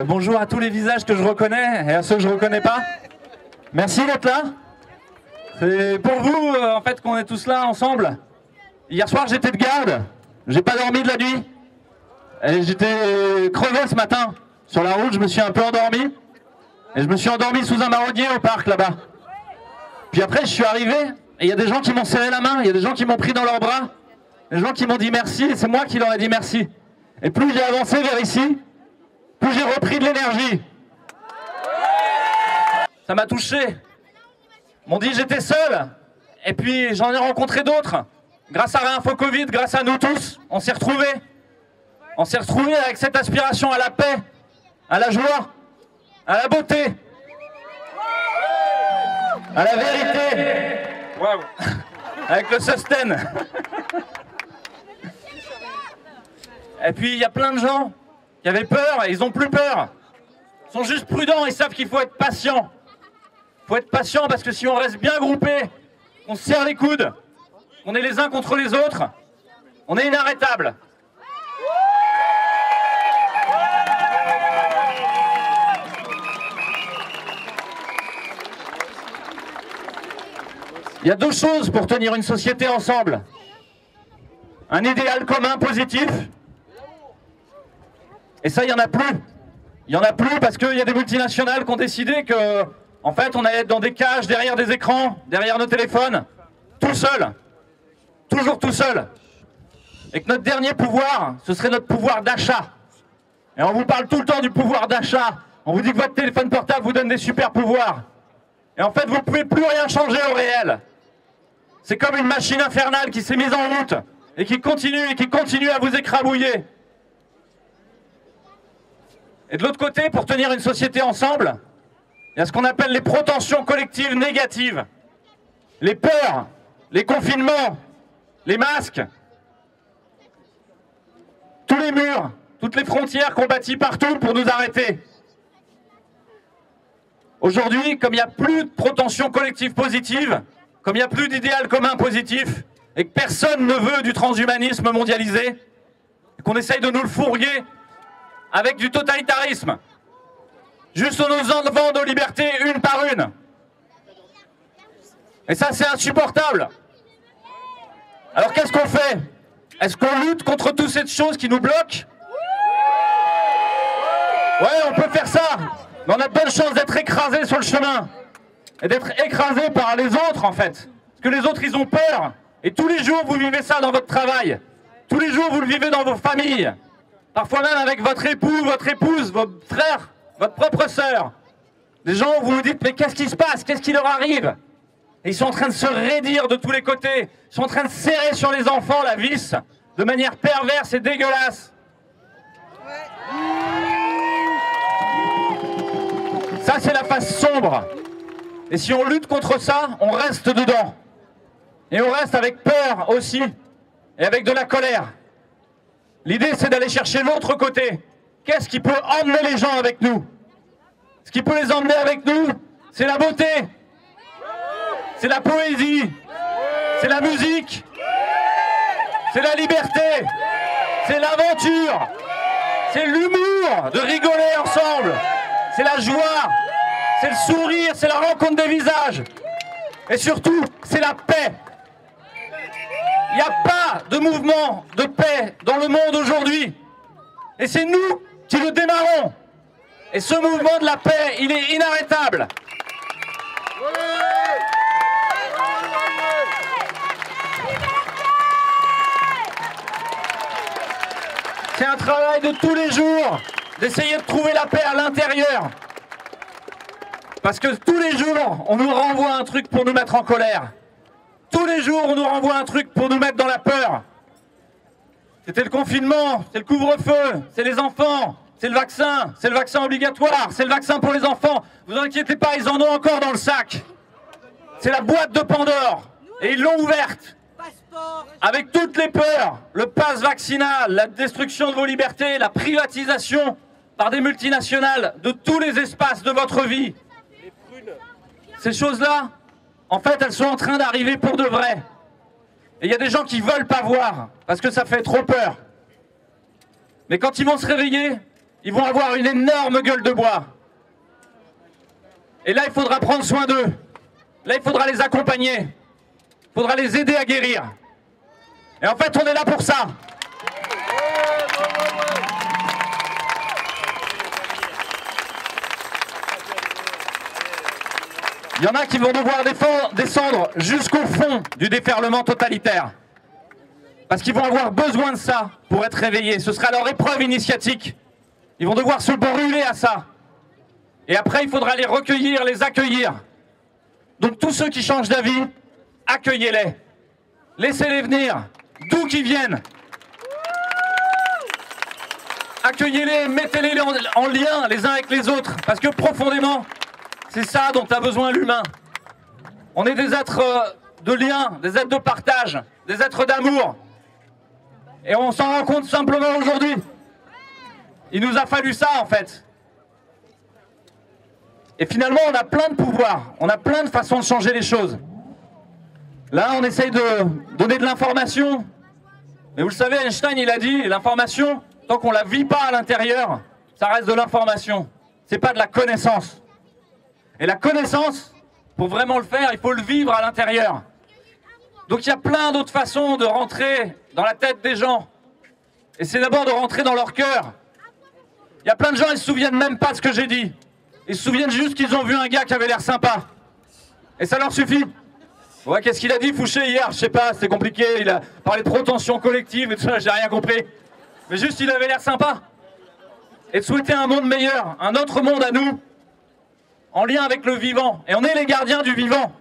Bonjour à tous les visages que je reconnais et à ceux que je ne reconnais pas. Merci d'être là. C'est pour vous en fait qu'on est tous là ensemble. Hier soir j'étais de garde, j'ai pas dormi de la nuit. Et j'étais crevé ce matin. Sur la route je me suis un peu endormi. Et je me suis endormi sous un marronnier au parc là-bas. Puis après je suis arrivé et il y a des gens qui m'ont serré la main, il y a des gens qui m'ont pris dans leurs bras. Des gens qui m'ont dit merci et c'est moi qui leur ai dit merci. Et plus j'ai avancé vers ici, plus j'ai repris de l'énergie. Ça m'a touché. Ils m'ont dit j'étais seul. Et puis j'en ai rencontré d'autres. Grâce à Réinfo Covid, grâce à nous tous, on s'est retrouvés. On s'est retrouvés avec cette aspiration à la paix, à la joie, à la beauté, à la vérité. Waouh. Avec le sustain. Et puis il y a plein de gens qui avaient peur et ils n'ont plus peur. Ils sont juste prudents, ils savent qu'il faut être patient. Il faut être patient parce que si on reste bien groupés, on se serre les coudes, on est les uns contre les autres, on est inarrêtable. Il y a deux choses pour tenir une société ensemble. Un idéal commun positif. Et ça, il n'y en a plus. Il n'y en a plus parce qu'il y a des multinationales qui ont décidé que, en fait, on allait être dans des cages, derrière des écrans, derrière nos téléphones, tout seul. Toujours tout seul. Et que notre dernier pouvoir, ce serait notre pouvoir d'achat. Et on vous parle tout le temps du pouvoir d'achat. On vous dit que votre téléphone portable vous donne des super pouvoirs. Et en fait, vous ne pouvez plus rien changer au réel. C'est comme une machine infernale qui s'est mise en route et qui continue à vous écrabouiller. Et de l'autre côté, pour tenir une société ensemble, il y a ce qu'on appelle les protensions collectives négatives. Les peurs, les confinements, les masques, tous les murs, toutes les frontières qu'on bâtit partout pour nous arrêter. Aujourd'hui, comme il n'y a plus de protensions collectives positives, comme il n'y a plus d'idéal commun positif, et que personne ne veut du transhumanisme mondialisé, et qu'on essaye de nous le fourguer avec du totalitarisme, juste en nous enlevant nos libertés une par une. Et ça, c'est insupportable. Alors qu'est-ce qu'on fait? Est-ce qu'on lutte contre toutes ces choses qui nous bloquent? Ouais, on peut faire ça, mais on a de bonnes chances d'être écrasés sur le chemin. Et d'être écrasés par les autres, en fait. Parce que les autres, ils ont peur. Et tous les jours, vous vivez ça dans votre travail. Tous les jours, vous le vivez dans vos familles. Parfois même avec votre époux, votre épouse, votre frère, votre propre sœur. Des gens où vous vous dites, mais qu'est-ce qui se passe? Qu'est-ce qui leur arrive? Et ils sont en train de se raidir de tous les côtés. Ils sont en train de serrer sur les enfants la vis, de manière perverse et dégueulasse. Ça, c'est la face sombre. Et si on lutte contre ça, on reste dedans. Et on reste avec peur aussi, et avec de la colère. L'idée, c'est d'aller chercher l'autre côté. Qu'est-ce qui peut emmener les gens avec nous? Ce qui peut les emmener avec nous, c'est la beauté, c'est la poésie, c'est la musique, c'est la liberté, c'est l'aventure, c'est l'humour, de rigoler ensemble, c'est la joie, c'est le sourire, c'est la rencontre des visages. Et surtout, c'est la paix. Il n'y a pas de mouvement de paix dans le monde aujourd'hui. Et c'est nous qui le démarrons. Et ce mouvement de la paix, il est inarrêtable. C'est un travail de tous les jours, d'essayer de trouver la paix à l'intérieur. Parce que tous les jours, on nous renvoie un truc pour nous mettre en colère. Tous les jours, on nous renvoie un truc pour nous mettre dans la peur. C'était le confinement, c'est le couvre-feu, c'est les enfants, c'est le vaccin obligatoire, c'est le vaccin pour les enfants. Vous inquiétez pas, ils en ont encore dans le sac. C'est la boîte de Pandore. Et ils l'ont ouverte. Avec toutes les peurs, le pass vaccinal, la destruction de vos libertés, la privatisation par des multinationales de tous les espaces de votre vie. Ces choses-là, en fait, elles sont en train d'arriver pour de vrai. Et il y a des gens qui ne veulent pas voir, parce que ça fait trop peur. Mais quand ils vont se réveiller, ils vont avoir une énorme gueule de bois. Et là, il faudra prendre soin d'eux. Là, il faudra les accompagner. Il faudra les aider à guérir. Et en fait, on est là pour ça. Il y en a qui vont devoir descendre jusqu'au fond du déferlement totalitaire. Parce qu'ils vont avoir besoin de ça pour être réveillés. Ce sera leur épreuve initiatique. Ils vont devoir se brûler à ça. Et après, il faudra les recueillir, les accueillir. Donc tous ceux qui changent d'avis, accueillez-les. Laissez-les venir, d'où qu'ils viennent. Accueillez-les, mettez-les en lien les uns avec les autres. Parce que profondément, c'est ça dont a besoin l'humain. On est des êtres de lien, des êtres de partage, des êtres d'amour. Et on s'en rend compte simplement aujourd'hui. Il nous a fallu ça en fait. Et finalement, on a plein de pouvoirs, on a plein de façons de changer les choses. Là, on essaye de donner de l'information. Mais vous le savez, Einstein, il a dit, l'information, tant qu'on ne la vit pas à l'intérieur, ça reste de l'information. C'est pas de la connaissance. Et la connaissance, pour vraiment le faire, il faut le vivre à l'intérieur. Donc il y a plein d'autres façons de rentrer dans la tête des gens. Et c'est d'abord de rentrer dans leur cœur. Il y a plein de gens, ils ne se souviennent même pas de ce que j'ai dit. Ils se souviennent juste qu'ils ont vu un gars qui avait l'air sympa. Et ça leur suffit. Ouais, qu'est-ce qu'il a dit, Fouché, hier? Je sais pas, c'était compliqué. Il a parlé de protension collective et tout ça, j'ai rien compris. Mais juste, il avait l'air sympa. Et de souhaiter un monde meilleur, un autre monde à nous, en lien avec le vivant. Et on est les gardiens du vivant.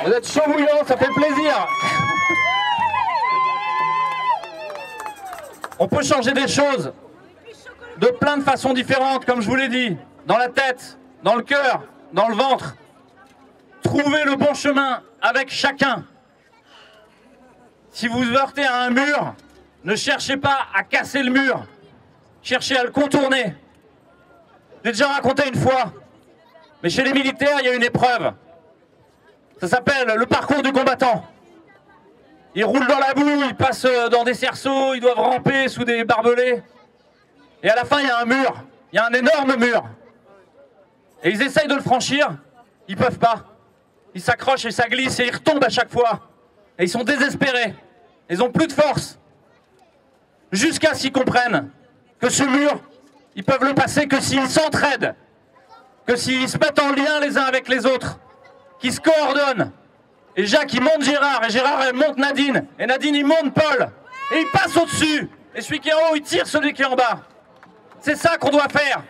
Vous êtes chaud bouillant, ça fait plaisir. On peut changer des choses de plein de façons différentes, comme je vous l'ai dit. Dans la tête, dans le cœur, dans le ventre. Trouvez le bon chemin avec chacun. Si vous heurtez à un mur, ne cherchez pas à casser le mur. Cherchez à le contourner. J'ai déjà raconté une fois, mais chez les militaires, il y a une épreuve. Ça s'appelle le parcours du combattant. Ils roulent dans la boue, ils passent dans des cerceaux, ils doivent ramper sous des barbelés. Et à la fin, il y a un mur. Il y a un énorme mur. Et ils essayent de le franchir, ils peuvent pas. Ils s'accrochent et ça glisse et ils retombent à chaque fois. Et ils sont désespérés. Ils ont plus de force. Jusqu'à ce qu'ils comprennent que ce mur, ils peuvent le passer que s'ils s'entraident. Que s'ils se mettent en lien les uns avec les autres. Qu'ils se coordonnent. Et Jacques, il monte Gérard. Et Gérard, il monte Nadine. Et Nadine, il monte Paul. Et il passe au-dessus. Et celui qui est en haut, il tire celui qui est en bas. C'est ça qu'on doit faire.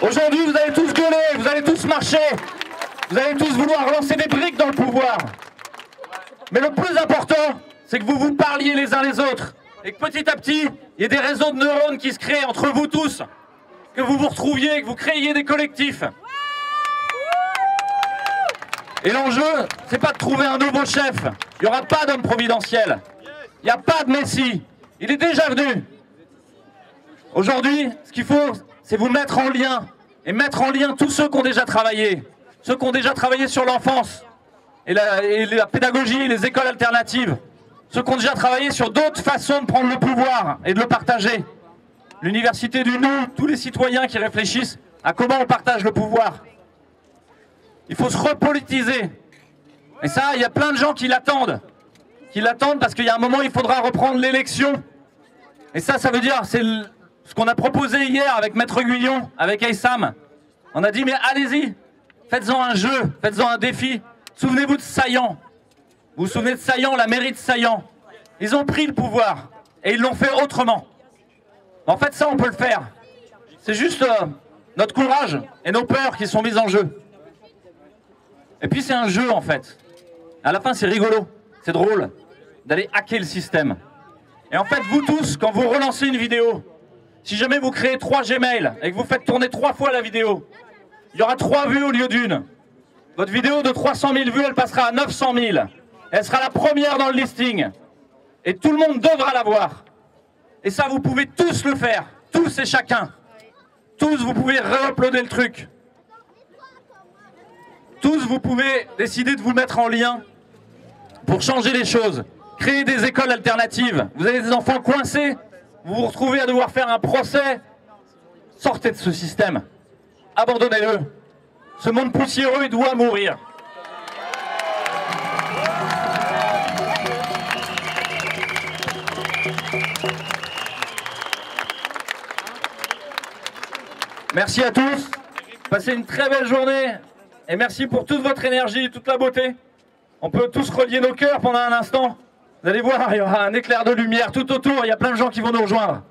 Aujourd'hui, vous allez tous gueuler, vous allez tous marcher, vous allez tous vouloir lancer des briques dans le pouvoir. Mais le plus important, c'est que vous vous parliez les uns les autres. Et que petit à petit, il y ait des réseaux de neurones qui se créent entre vous tous. Que vous vous retrouviez, que vous créiez des collectifs. Et l'enjeu, c'est pas de trouver un nouveau chef. Il n'y aura pas d'homme providentiel. Il n'y a pas de Messie. Il est déjà venu. Aujourd'hui, ce qu'il faut, c'est vous mettre en lien. Et mettre en lien tous ceux qui ont déjà travaillé. Ceux qui ont déjà travaillé sur l'enfance. Et la pédagogie, les écoles alternatives. Ceux qui ont déjà travaillé sur d'autres façons de prendre le pouvoir et de le partager. L'université du nous, tous les citoyens qui réfléchissent à comment on partage le pouvoir. Il faut se repolitiser. Et ça, il y a plein de gens qui l'attendent. Qui l'attendent parce qu'il y a un moment, il faudra reprendre l'élection. Et ça veut dire, c'est ce qu'on a proposé hier avec Maître Guyon, avec Aïssam. On a dit, mais allez-y, faites-en un jeu, faites-en un défi. Souvenez-vous de Saillant. Vous vous souvenez de Saillant, la mairie de Saillant. Ils ont pris le pouvoir et ils l'ont fait autrement. En fait, ça, on peut le faire. C'est juste notre courage et nos peurs qui sont mises en jeu. Et puis, c'est un jeu, en fait. À la fin, c'est rigolo, c'est drôle. d'aller hacker le système. Et en fait, vous tous, quand vous relancez une vidéo, si jamais vous créez 3 Gmail et que vous faites tourner 3 fois la vidéo, il y aura 3 vues au lieu d'une. Votre vidéo de 300 000 vues, elle passera à 900 000. Elle sera la première dans le listing. Et tout le monde devra la voir. Et ça, vous pouvez tous le faire. Tous et chacun. Tous, vous pouvez re-uploader le truc. Tous, vous pouvez décider de vous mettre en lien pour changer les choses. Créer des écoles alternatives. Vous avez des enfants coincés. Vous vous retrouvez à devoir faire un procès. Sortez de ce système. Abandonnez-le. Ce monde poussiéreux, il doit mourir. Merci à tous. Passez une très belle journée. Et merci pour toute votre énergie, toute la beauté. On peut tous relier nos cœurs pendant un instant. Vous allez voir, il y aura un éclair de lumière tout autour. Il y a plein de gens qui vont nous rejoindre.